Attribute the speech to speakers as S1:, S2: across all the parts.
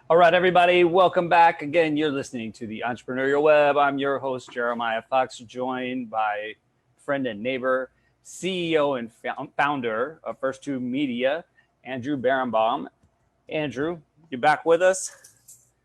S1: All right, everybody, welcome back. Again, you're listening to the Entrepreneurial Web. I'm your host, Jeremiah Fox, joined by friend and neighbor, CEO and founder of First Two Media, Andrew Barenbaum. Andrew, you back with us?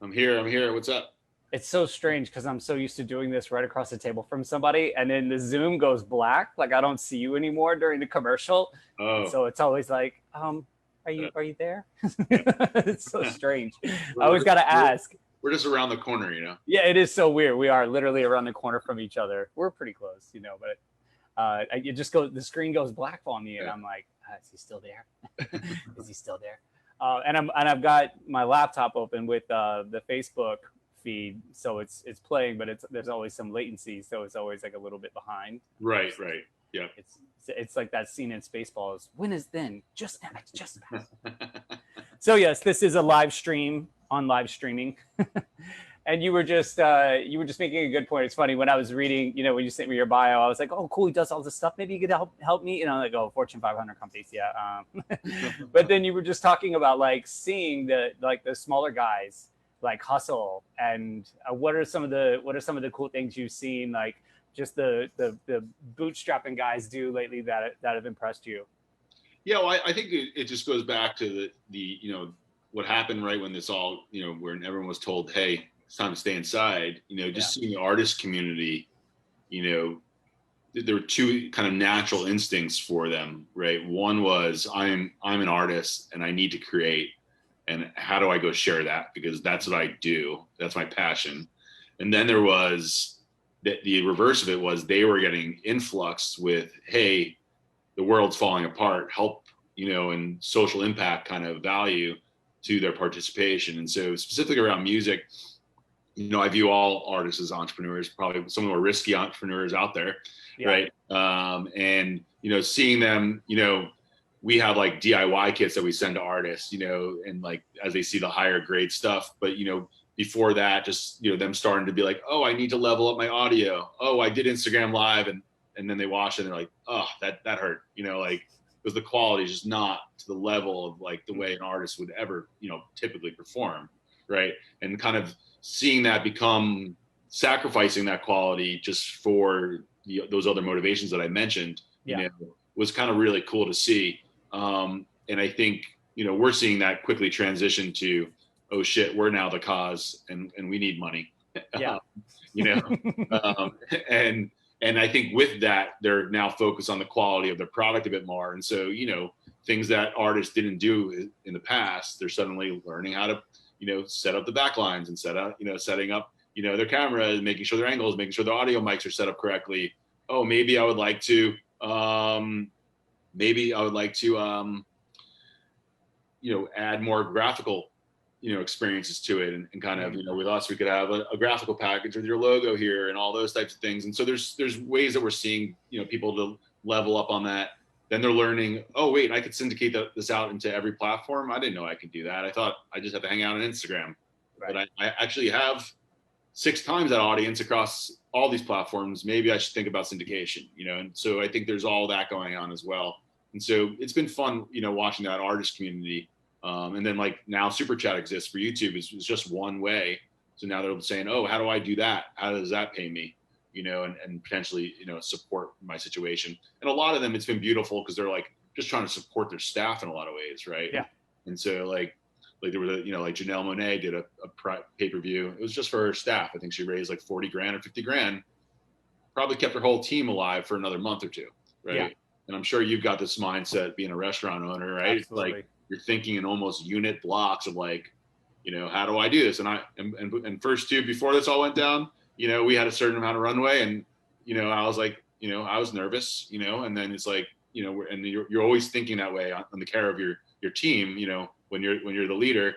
S2: I'm here. What's up?
S1: It's so strange because I'm so used to doing this right across the table from somebody, and then the Zoom goes black, like I don't see you anymore during the commercial.
S2: Oh,
S1: So it's always like, are you there? It's so strange. I always
S2: we're,
S1: got to
S2: we're,
S1: ask.
S2: we're just around the corner, you know?
S1: Yeah, it is so weird. We are literally around the corner from each other. We're pretty close, but it just goes. The screen goes black on me, and I'm like, is he still there? Is he still there? And I've got my laptop open with the Facebook feed, so it's playing, but there's always some latency, so it's always like a little bit behind.
S2: Right. Yeah.
S1: It's like that scene in Spaceballs. When is then? Just now. It's just past. So yes, this is a live stream on live streaming. And you were just making a good point. It's funny, when I was reading, when you sent me your bio, I was like, oh, cool, he does all this stuff. Maybe you could help me. Like, oh, Fortune 500 companies, yeah. But then you were just talking about like seeing the smaller guys like hustle, and what are some of the cool things you've seen, like just the bootstrapping guys do lately that have impressed you?
S2: Yeah, well, I think it just goes back to the what happened right when this all, when everyone was told, hey, it's time to stay inside, just seeing the artist community, there were two kind of natural instincts for them, right? One was I'm an artist and I need to create, and how do I go share that? Because that's what I do. That's my passion. And then there was the reverse of it was they were getting influxed with, hey, the world's falling apart, help, and social impact kind of value to their participation. And so specifically around music, I view all artists as entrepreneurs, probably some of the more risky entrepreneurs out there, yeah. Right? And, seeing them, we have like DIY kits that we send to artists, and like as they see the higher grade stuff. But, before that, just, them starting to be like, oh, I need to level up my audio. Oh, I did Instagram Live. And then they watch it and they're like, oh, that hurt, because the quality is just not to the level of like the way an artist would ever, typically perform. Right. And kind of seeing that become sacrificing that quality just for those other motivations that I mentioned, was kind of really cool to see. And I think, we're seeing that quickly transition to, oh shit, we're now the cause and we need money.
S1: Yeah.
S2: And I think with that, they're now focused on the quality of their product a bit more. And so, things that artists didn't do in the past, they're suddenly learning how to, set up the backlines and setting up, their camera, making sure their angles, making sure their audio mics are set up correctly. Oh, maybe I would like to, add more graphical, experiences to it, and kind of, with us, we could have a graphical package with your logo here and all those types of things. And so there's ways that we're seeing, people to level up on that. Then they're learning, oh, wait, I could syndicate this out into every platform. I didn't know I could do that. I thought I just had to hang out on Instagram. Right. But I actually have 6 times that audience across all these platforms. Maybe I should think about syndication, and so I think there's all that going on as well. And so it's been fun, watching that artist community. And then like now Super Chat exists for YouTube is just one way. So now they're saying, oh, how do I do that? How does that pay me? And potentially, support my situation. And a lot of them, it's been beautiful because they're like just trying to support their staff in a lot of ways. Right.
S1: Yeah.
S2: And so like there was like Janelle Monáe did a pay-per-view. It was just for her staff. I think she raised like 40 grand or 50 grand, probably kept her whole team alive for another month or two. Right. Yeah. And I'm sure you've got this mindset being a restaurant owner, right?
S1: Absolutely.
S2: Like you're thinking in almost unit blocks of like, how do I do this? And First Two, before this all went down, we had a certain amount of runway, and, I was like, I was nervous, and then it's like, and you're always thinking that way on the care of your team, when you're the leader,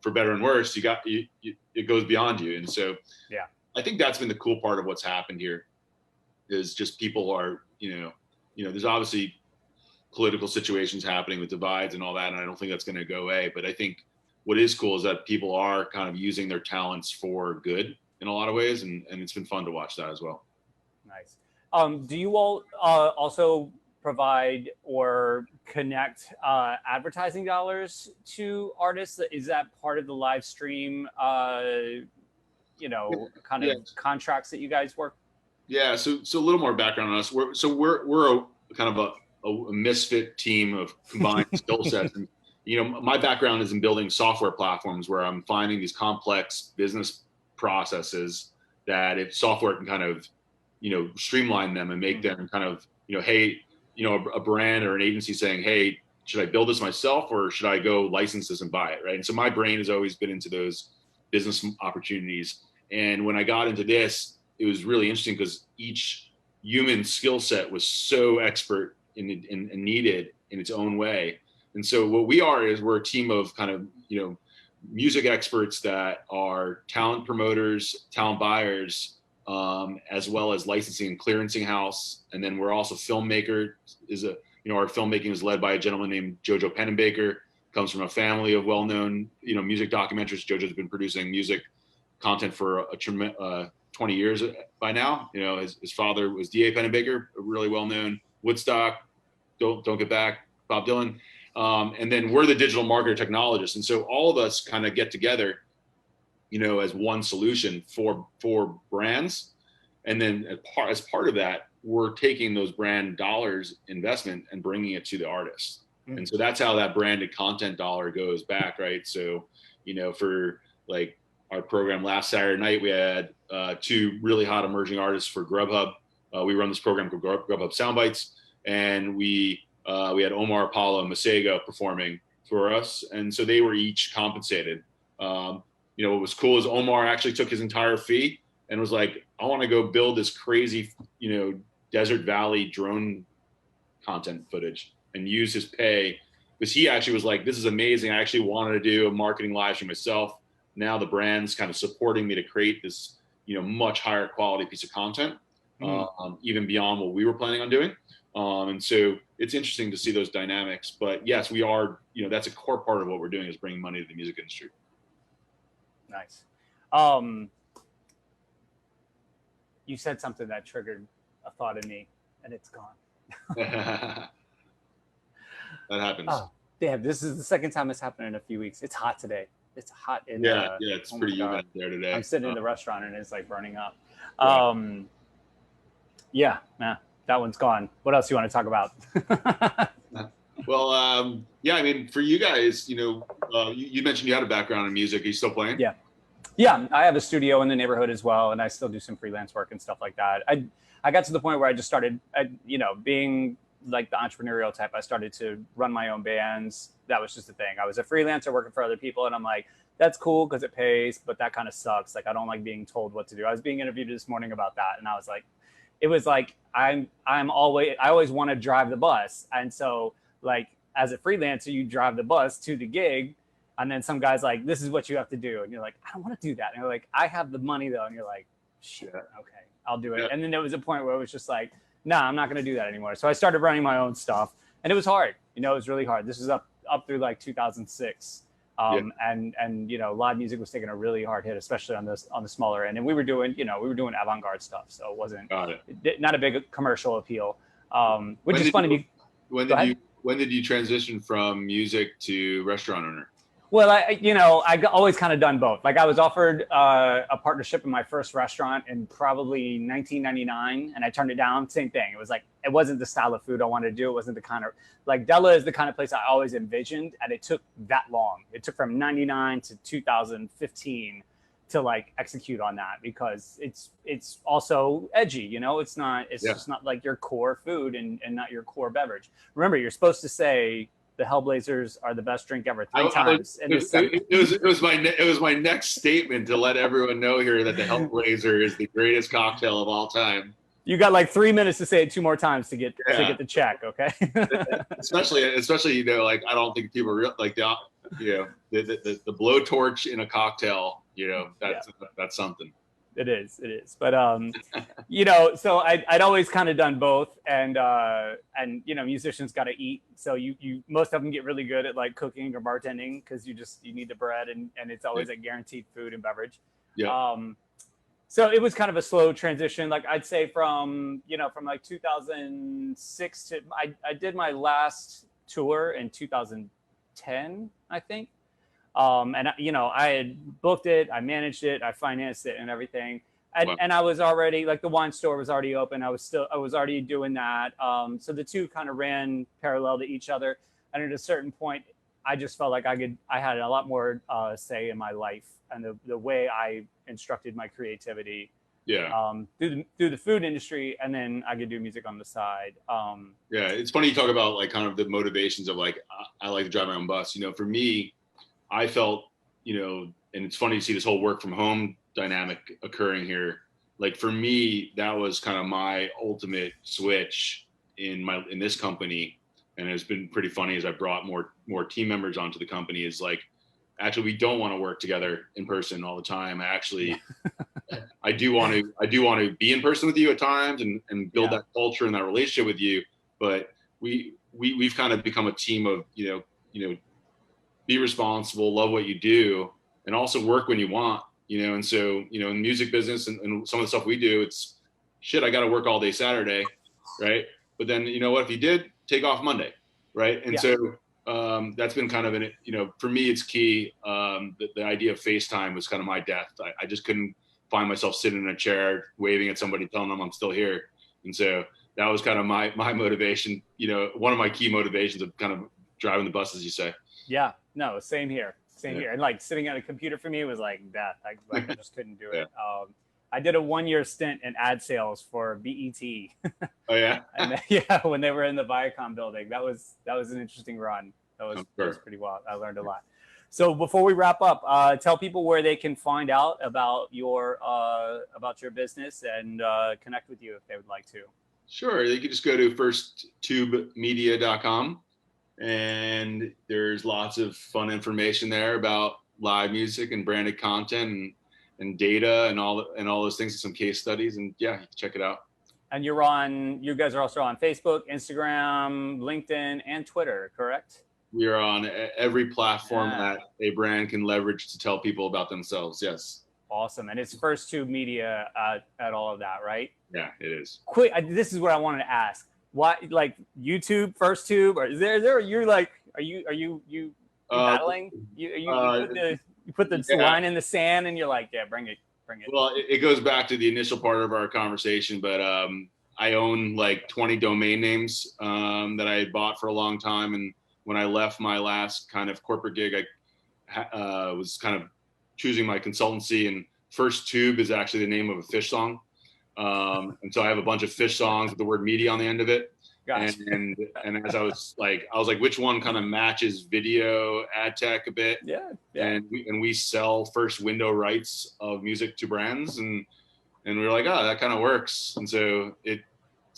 S2: for better and worse, it goes beyond you. And so,
S1: yeah,
S2: I think that's been the cool part of what's happened here is just people are, there's obviously political situations happening with divides and all that. And I don't think that's going to go away. But I think what is cool is that people are kind of using their talents for good in a lot of ways. And it's been fun to watch that as well.
S1: Nice. Do you all also provide or connect advertising dollars to artists? Is that part of the live stream, kind of contracts that you guys work?
S2: Yeah. So a little more background on us. We're a kind of a misfit team of combined skill sets. And, my background is in building software platforms where I'm finding these complex business processes that if software can kind of, streamline them and make them kind of, hey, a brand or an agency saying, hey, should I build this myself or should I go license this and buy it? Right. And so my brain has always been into those business opportunities. And when I got into this, it was really interesting because each human skill set was so expert and needed in its own way. And so what we are is we're a team of kind of, music experts that are talent promoters, talent buyers, as well as licensing and clearancing house. And then we're also filmmaker our filmmaking is led by a gentleman named Jojo Pennebaker, comes from a family of well-known, music documentaries. Jojo's been producing music content for 20 years by now. His father was D.A. Pennebaker, a really well-known Woodstock, Don't Get Back, Bob Dylan. And then we're the digital marketer technologists. And so all of us kind of get together, as one solution for brands. And then as part of that, we're taking those brand dollars investment and bringing it to the artists. Mm-hmm. And so that's how that branded content dollar goes back, right? So, for like our program last Saturday night, we had 2 really hot emerging artists for Grubhub. We run this program called Grubhub Soundbites, and we had Omar, Apollo, and Masego performing for us, and so they were each compensated. What was cool is Omar actually took his entire fee and was like, I want to go build this crazy, Desert Valley drone content footage and use his pay, because he actually was like, this is amazing. I actually wanted to do a marketing live stream myself. Now the brand's kind of supporting me to create this, much higher quality piece of content, even beyond what we were planning on doing. And so it's interesting to see those dynamics, but yes, we are, that's a core part of what we're doing is bringing money to the music industry.
S1: Nice. You said something that triggered a thought in me and it's gone.
S2: That happens.
S1: Oh, damn. This is the second time it's happened in a few weeks. It's hot today. It's hot in
S2: it's pretty humid out there today.
S1: I'm sitting in the restaurant and it's like burning up. That one's gone. What else do you want to talk about?
S2: Well, I mean, for you guys, you mentioned you had a background in music. Are you still playing?
S1: Yeah, I have a studio in the neighborhood as well, and I still do some freelance work and stuff like that. I got to the point where I just started, being like the entrepreneurial type. I started to run my own bands. That was just the thing. I was a freelancer working for other people, and I'm like, that's cool because it pays, but that kind of sucks. Like, I don't like being told what to do. I was being interviewed this morning about that, and I was like, it was like I always want to drive the bus, and so like as a freelancer, you drive the bus to the gig. And then some guy's like, this is what you have to do. And you're like, I don't want to do that. And you're like, I have the money though. And you're like, shit, okay, I'll do it. Yeah. And then there was a point where it was just like, nah, I'm not going to do that anymore. So I started running my own stuff, and it was hard. It was really hard. This was up through like 2006. And live music was taking a really hard hit, especially on the smaller end. And we were doing avant-garde stuff. So it wasn't not a big commercial appeal, which is funny.
S2: When did you transition from music to restaurant owner?
S1: Well, I always kind of done both. Like I was offered a partnership in my first restaurant in probably 1999, and I turned it down. Same thing. It was like, it wasn't the style of food I wanted to do. It wasn't the kind of, like Della is the kind of place I always envisioned, and it took that long. It took from 99 to 2015 to like execute on that, because it's also edgy. It's just not like your core food and not your core beverage. Remember, you're supposed to say the Hellblazers are the best drink ever 3 times.
S2: It was my next statement to let everyone know here that the Hellblazer is the greatest cocktail of all time.
S1: You got like 3 minutes to say it 2 more times to get the check, okay?
S2: especially like I don't think people like the blowtorch in a cocktail. That's something.
S1: It is. But, so I'd always kind of done both, and musicians got to eat. So you most of them get really good at like cooking or bartending, because you need the bread, and it's always a guaranteed food and beverage.
S2: Yeah.
S1: So it was kind of a slow transition. Like I'd say from like 2006 to I did my last tour in 2010, I think. And I had booked it, I managed it, I financed it and everything. And I was already, like, the wine store was already open. I was already doing that. So the two kind of ran parallel to each other. And at a certain point, I just felt like I had a lot more say in my life and the way I instructed my creativity.
S2: Yeah.
S1: Through the food industry, and then I could do music on the side.
S2: Yeah, it's funny you talk about like kind of the motivations of like I like to drive my own bus. For me, I felt, and it's funny to see this whole work from home dynamic occurring here. Like for me, that was kind of my ultimate switch in this company. And it's been pretty funny as I brought more team members onto the company, is like, actually, we don't want to work together in person all the time. I do want to be in person with you at times and build that culture and that relationship with you. But we've kind of become a team of, be responsible, love what you do, and also work when you want, and so, in the music business and some of the stuff we do, it's shit, I got to work all day Saturday. Right. But then, what, if you did take off Monday. Right. And so, that's been kind of for me, it's key. The idea of FaceTime was kind of my death. I just couldn't find myself sitting in a chair, waving at somebody, telling them I'm still here. And so that was kind of my motivation, one of my key motivations of kind of driving the bus, as you say.
S1: Yeah, no, same here. And like sitting at a computer for me was like death. I just couldn't do it. I did a 1-year stint in ad sales for BET.
S2: Oh yeah.
S1: And when they were in the Viacom building, that was an interesting run. That was pretty wild. I learned a lot. So before we wrap up, tell people where they can find out about your business and connect with you if they would like to.
S2: Sure, they could just go to firsttubemedia.com, and there's lots of fun information there about live music and branded content and data and all those things, and some case studies, and you can check it out.
S1: And you guys are also on Facebook, Instagram, LinkedIn, and Twitter, correct?
S2: We are on every platform that a brand can leverage to tell people about themselves. Yes.
S1: Awesome. And it's First Tube Media at all of that, right?
S2: Yeah, it is.
S1: Quick, this is what I wanted to ask. Why, like, YouTube, First Tube, or is there you're like, are you battling? You put the line in the sand and you're like, yeah, bring it.
S2: Well, it goes back to the initial part of our conversation, but I own like 20 domain names that I had bought for a long time. And when I left my last kind of corporate gig, I was kind of choosing my consultancy, and First Tube is actually the name of a Fish song. And so I have a bunch of Fish songs with the word media on the end of it. Gotcha. And as I was like, which one kind of matches video ad tech a bit? Yeah. And we sell first window rights of music to brands, and we were like, oh, that kind of works. And so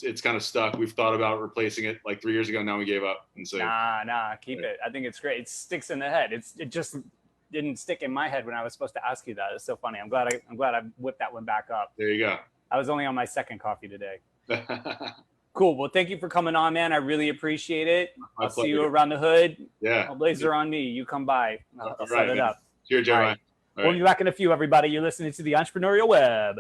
S2: it's kind of stuck. We've thought about replacing it like 3 years ago. Now we gave up. And so
S1: keep it. I think it's great. It sticks in the head. It just didn't stick in my head when I was supposed to ask you that. It's so funny. I'm glad I whipped that one back up.
S2: There you go.
S1: I was only on my second coffee today. Cool. Well, thank you for coming on, man. I really appreciate it. I'll see you around the hood.
S2: Yeah.
S1: All blazer on me. You come by. I'll set it up.
S2: Cheers, Jeremiah.
S1: We'll be back in a few, everybody. You're listening to the Entrepreneurial Web.